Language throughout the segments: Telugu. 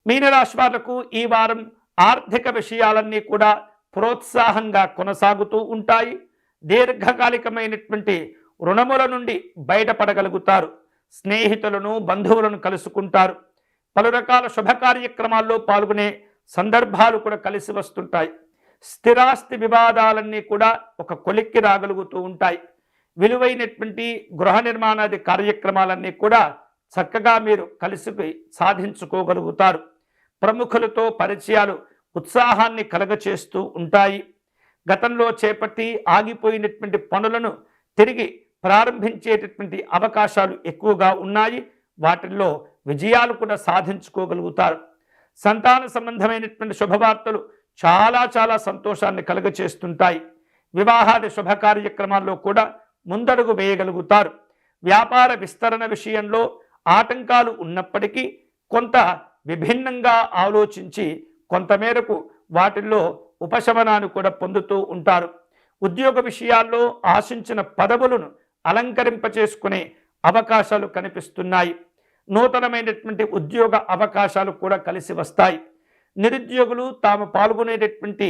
మీనరాశి వాళ్లకు ఈ వారం ఆర్థిక విషయాలన్నీ కూడా ప్రోత్సాహంగా కొనసాగుతూ ఉంటాయి. దీర్ఘకాలికమైనటువంటి రుణముల నుండి బయటపడగలుగుతారు. స్నేహితులను బంధువులను కలుసుకుంటారు. పలు రకాల శుభ కార్యక్రమాల్లో పాల్గొనే సందర్భాలు కూడా కలిసి వస్తుంటాయి. స్థిరాస్తి వివాదాలన్నీ కూడా ఒక కొలిక్కి రాగలుగుతూ ఉంటాయి. విలువైనటువంటి గృహ నిర్మాణాది కార్యక్రమాలన్నీ కూడా చక్కగా మీరు కలిసి సాధించుకోగలుగుతారు. ప్రముఖులతో పరిచయాలు ఉత్సాహాన్ని కలగచేస్తూ ఉంటాయి. గతంలో చేపట్టి ఆగిపోయినటువంటి పనులను తిరిగి ప్రారంభించేటటువంటి అవకాశాలు ఎక్కువగా ఉన్నాయి. వాటిల్లో విజయాలు కూడా సాధించుకోగలుగుతారు. సంతాన సంబంధమైనటువంటి శుభవార్తలు చాలా చాలా సంతోషాన్ని కలగచేస్తుంటాయి. వివాహాది శుభ కార్యక్రమాల్లో కూడా ముందడుగు వేయగలుగుతారు. వ్యాపార విస్తరణ విషయంలో ఆటంకాలు ఉన్నప్పటికీ కొంత విభిన్నంగా ఆలోచించి కొంతమేరకు వాటిల్లో ఉపశమనాన్ని కూడా పొందుతూ ఉంటారు. ఉద్యోగ విషయాల్లో ఆశించిన పదవులను అలంకరింపచేసుకునే అవకాశాలు కనిపిస్తున్నాయి. నూతనమైనటువంటి ఉద్యోగ అవకాశాలు కూడా కలిసి వస్తాయి. నిరుద్యోగులు తాము పాల్గొనేటటువంటి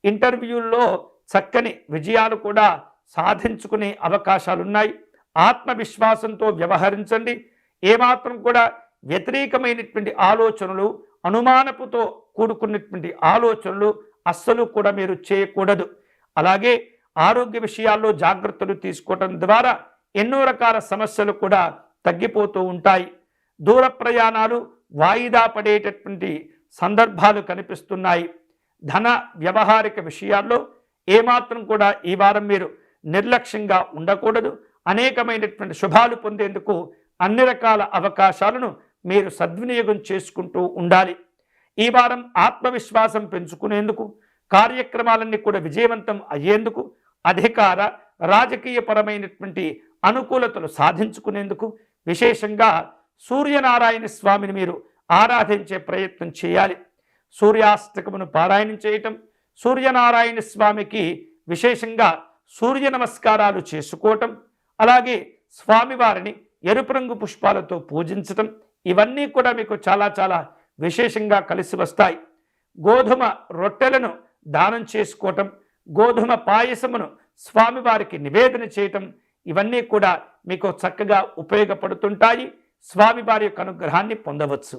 ఇంటర్వ్యూల్లో చక్కని విజయాలు కూడా సాధించుకునే అవకాశాలున్నాయి. ఆత్మవిశ్వాసంతో వ్యవహరించండి. ఏమాత్రం కూడా వ్యతిరేకమైనటువంటి ఆలోచనలు, అనుమానపుతో కూడుకున్నటువంటి ఆలోచనలు అస్సలు కూడా మీరు చేయకూడదు. అలాగే ఆరోగ్య విషయాల్లో జాగ్రత్తలు తీసుకోవడం ద్వారా ఎన్నో రకాల సమస్యలు కూడా తగ్గిపోతూ ఉంటాయి. దూర ప్రయాణాలు వాయిదా పడేటటువంటి సందర్భాలు కనిపిస్తున్నాయి. ధన వ్యవహారిక విషయాల్లో ఏమాత్రం కూడా ఈ వారం మీరు నిర్లక్ష్యంగా ఉండకూడదు. అనేకమైనటువంటి శుభాలు పొందేందుకు అన్ని రకాల అవకాశాలను మీరు సద్వినియోగం చేసుకుంటూ ఉండాలి. ఈ వారం ఆత్మవిశ్వాసం పెంచుకునేందుకు, కార్యక్రమాలన్నీ కూడా విజయవంతం అయ్యేందుకు, అధికార రాజకీయపరమైనటువంటి అనుకూలతలు సాధించుకునేందుకు విశేషంగా సూర్యనారాయణ స్వామిని మీరు ఆరాధించే ప్రయత్నం చేయాలి. సూర్యాష్టకమును పారాయణం చేయటం, సూర్యనారాయణ స్వామికి విశేషంగా సూర్య నమస్కారాలు చేసుకోవటం, అలాగే స్వామివారిని ఎరుపు రంగు పుష్పాలతో పూజించటం, ఇవన్నీ కూడా మీకు చాలా చాలా విశేషంగా కలిసి వస్తాయి. గోధుమ రొట్టెలను దానం చేసుకోవటం, గోధుమ పాయసమును స్వామివారికి నివేదన చేయటం, ఇవన్నీ కూడా మీకు చక్కగా ఉపయోగపడుతుంటాయి. స్వామివారి యొక్క అనుగ్రహాన్ని పొందవచ్చు.